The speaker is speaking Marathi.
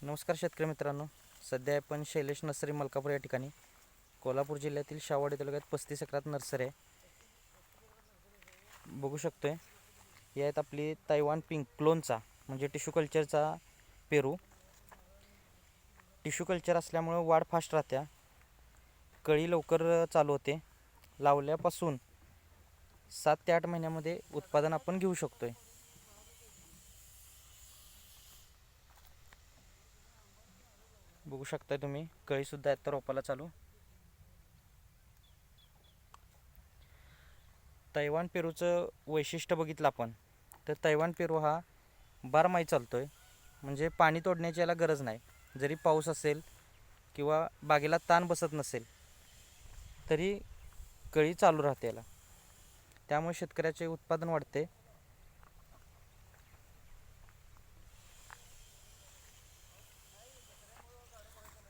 नमस्कार शेतकरी मित्रांनो. सध्या आपण शैलेश नर्सरी मलकापूर या ठिकाणी कोल्हापूर जिल्ह्यातील शाहवाडी तालुक्यात 35 एकरात नर्सरी आहे. बघू शकतोय या आहेत आपली तैवान पिंक क्लोनचा म्हणजे टिश्यू कल्चरचा पेरू. टिश्यू कल्चर असल्यामुळे वाढ फास्ट राहत्या, कळी लवकर चालू होते. लावल्यापासून 7 ते 8 महिन्यामध्ये उत्पादन आपण घेऊ शकतोय. बघू शकताय तुम्ही, कळीसुद्धा आहेत तर रोपाला चालू. तैवान पेरूचं वैशिष्ट्य बघितलं आपण तर तैवान पेरू हा बारमाही चालतो आहे, म्हणजे पाणी तोडण्याची याला गरज नाही. जरी पाऊस असेल किंवा बागेला ताण बसत नसेल तरी कळी चालू राहते याला. त्यामुळे शेतकऱ्याचे उत्पादन वाढते.